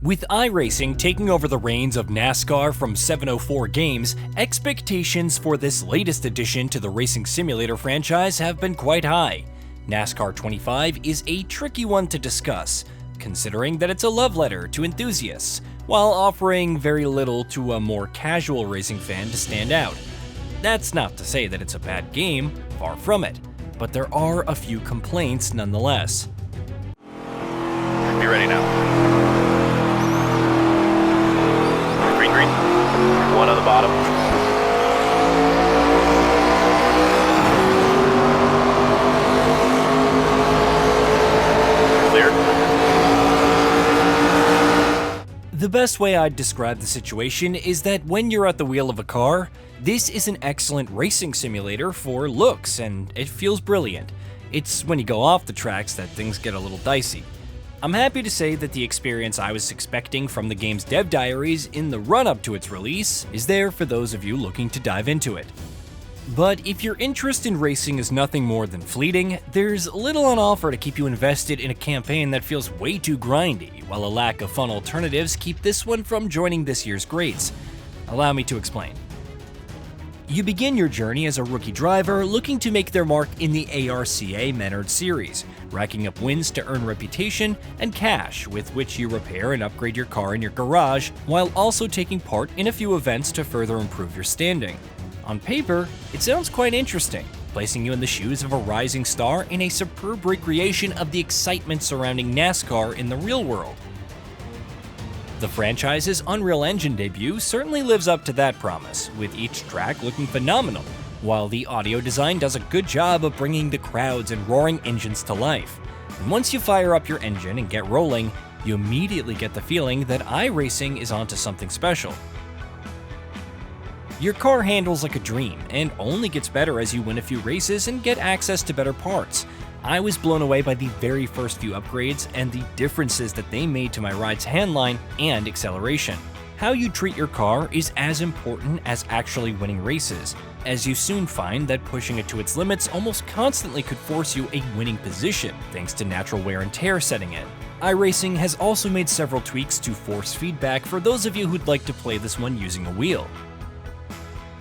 With iRacing taking over the reins of NASCAR from 704 Games, expectations for this latest addition to the racing simulator franchise have been quite high. NASCAR 25 is a tricky one to discuss, considering that it's a love letter to enthusiasts, while offering very little to a more casual racing fan to stand out. That's not to say that it's a bad game, far from it, but there are a few complaints nonetheless. Be ready now. Green. One on the bottom. Clear. The best way I'd describe the situation is that when you're at the wheel of a car, this is an excellent racing simulator for looks, and it feels brilliant. It's when you go off the tracks that things get a little dicey. I'm happy to say that the experience I was expecting from the game's dev diaries in the run-up to its release is there for those of you looking to dive into it. But if your interest in racing is nothing more than fleeting, there's little on offer to keep you invested in a campaign that feels way too grindy, while a lack of fun alternatives keep this one from joining this year's greats. Allow me to explain. You begin your journey as a rookie driver looking to make their mark in the ARCA Menard series, racking up wins to earn reputation and cash with which you repair and upgrade your car in your garage, while also taking part in a few events to further improve your standing. On paper, it sounds quite interesting, placing you in the shoes of a rising star in a superb recreation of the excitement surrounding NASCAR in the real world. The franchise's Unreal Engine debut certainly lives up to that promise, with each track looking phenomenal, while the audio design does a good job of bringing the crowds and roaring engines to life. And once you fire up your engine and get rolling, you immediately get the feeling that iRacing is onto something special. Your car handles like a dream, and only gets better as you win a few races and get access to better parts. I was blown away by the very first few upgrades and the differences that they made to my ride's handline and acceleration. How you treat your car is as important as actually winning races, as you soon find that pushing it to its limits almost constantly could force you a winning position, thanks to natural wear and tear setting in. iRacing has also made several tweaks to force feedback for those of you who'd like to play this one using a wheel.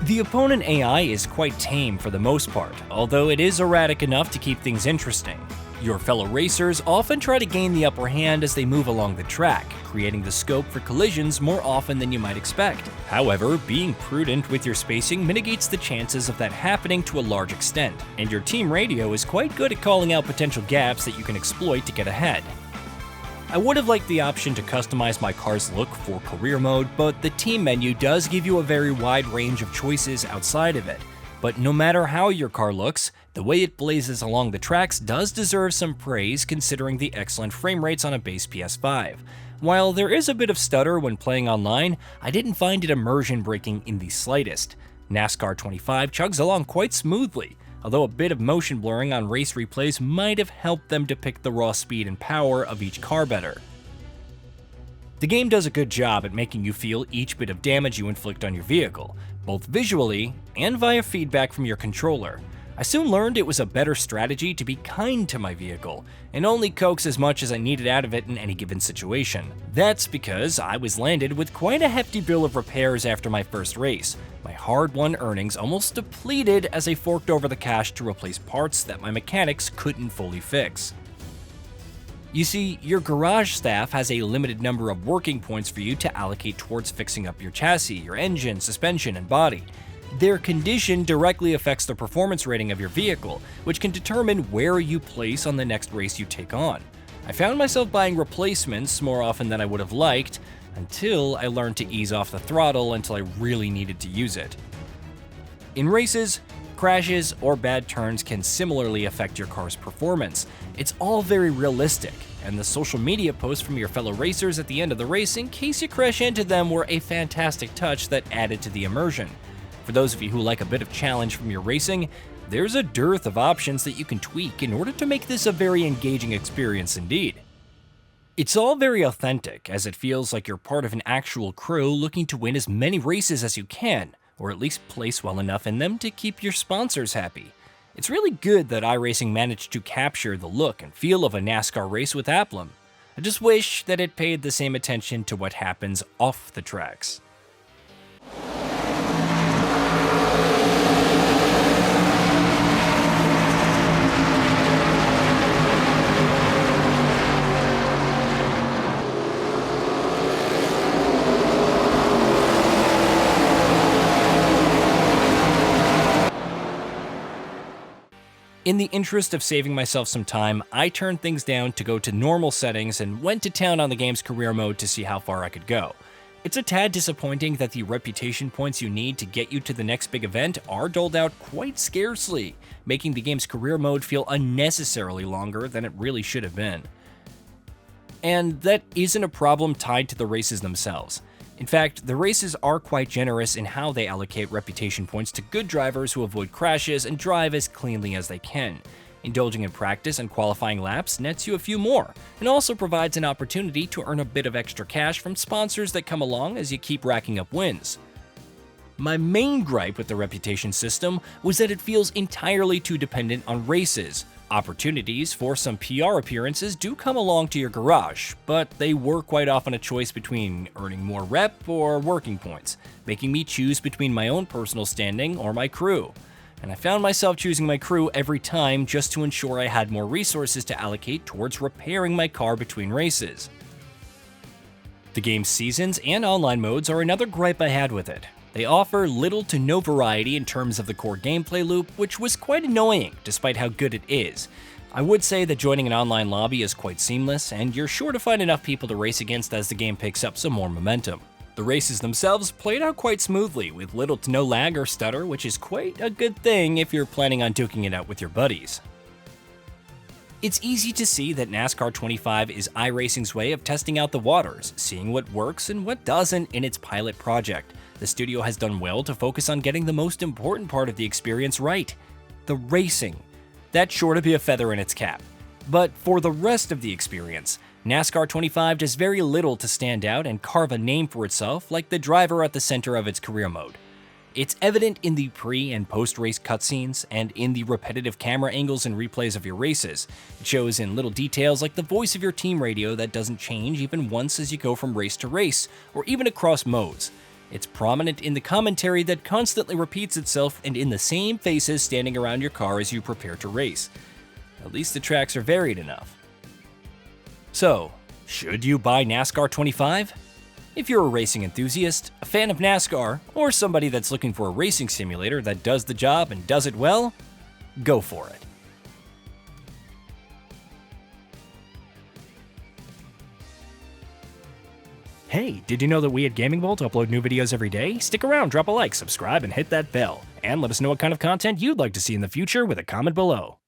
The opponent AI is quite tame for the most part, although it is erratic enough to keep things interesting. Your fellow racers often try to gain the upper hand as they move along the track, creating the scope for collisions more often than you might expect. However, being prudent with your spacing mitigates the chances of that happening to a large extent, and your team radio is quite good at calling out potential gaps that you can exploit to get ahead. I would have liked the option to customize my car's look for career mode, but the team menu does give you a very wide range of choices outside of it. But no matter how your car looks, the way it blazes along the tracks does deserve some praise considering the excellent frame rates on a base PS5. While there is a bit of stutter when playing online, I didn't find it immersion breaking in the slightest. NASCAR 25 chugs along quite smoothly, although a bit of motion blurring on race replays might have helped them depict the raw speed and power of each car better. The game does a good job at making you feel each bit of damage you inflict on your vehicle, both visually and via feedback from your controller. I soon learned it was a better strategy to be kind to my vehicle, and only coax as much as I needed out of it in any given situation. That's because I was landed with quite a hefty bill of repairs after my first race. My hard-won earnings almost depleted as I forked over the cash to replace parts that my mechanics couldn't fully fix. You see, your garage staff has a limited number of working points for you to allocate towards fixing up your chassis, your engine, suspension, and body. Their condition directly affects the performance rating of your vehicle, which can determine where you place on the next race you take on. I found myself buying replacements more often than I would have liked, until I learned to ease off the throttle until I really needed to use it. In races, crashes or bad turns can similarly affect your car's performance. It's all very realistic, and the social media posts from your fellow racers at the end of the race in case you crash into them were a fantastic touch that added to the immersion. For those of you who like a bit of challenge from your racing, there's a dearth of options that you can tweak in order to make this a very engaging experience indeed. It's all very authentic, as it feels like you're part of an actual crew looking to win as many races as you can, or at least place well enough in them to keep your sponsors happy. It's really good that iRacing managed to capture the look and feel of a NASCAR race with Aplum. I just wish that it paid the same attention to what happens off the tracks. In the interest of saving myself some time, I turned things down to go to normal settings and went to town on the game's career mode to see how far I could go. It's a tad disappointing that the reputation points you need to get you to the next big event are doled out quite scarcely, making the game's career mode feel unnecessarily longer than it really should have been. And that isn't a problem tied to the races themselves. In fact, the races are quite generous in how they allocate reputation points to good drivers who avoid crashes and drive as cleanly as they can. Indulging in practice and qualifying laps nets you a few more, and also provides an opportunity to earn a bit of extra cash from sponsors that come along as you keep racking up wins. My main gripe with the reputation system was that it feels entirely too dependent on races. Opportunities for some PR appearances do come along to your garage, but they were quite often a choice between earning more rep or working points, making me choose between my own personal standing or my crew. And I found myself choosing my crew every time just to ensure I had more resources to allocate towards repairing my car between races. The game's seasons and online modes are another gripe I had with it. They offer little to no variety in terms of the core gameplay loop, which was quite annoying despite how good it is. I would say that joining an online lobby is quite seamless, and you're sure to find enough people to race against as the game picks up some more momentum. The races themselves played out quite smoothly, with little to no lag or stutter, which is quite a good thing if you're planning on duking it out with your buddies. It's easy to see that NASCAR 25 is iRacing's way of testing out the waters, seeing what works and what doesn't in its pilot project. The studio has done well to focus on getting the most important part of the experience right: the racing. That's sure to be a feather in its cap. But for the rest of the experience, NASCAR 25 does very little to stand out and carve a name for itself like the driver at the center of its career mode. It's evident in the pre- and post-race cutscenes, and in the repetitive camera angles and replays of your races. It shows in little details like the voice of your team radio that doesn't change even once as you go from race to race, or even across modes. It's prominent in the commentary that constantly repeats itself and in the same faces standing around your car as you prepare to race. At least the tracks are varied enough. So, should you buy NASCAR 25? If you're a racing enthusiast, a fan of NASCAR, or somebody that's looking for a racing simulator that does the job and does it well, go for it. Hey, did you know that we at Gaming Bolt upload new videos every day? Stick around, drop a like, subscribe, and hit that bell. And let us know what kind of content you'd like to see in the future with a comment below.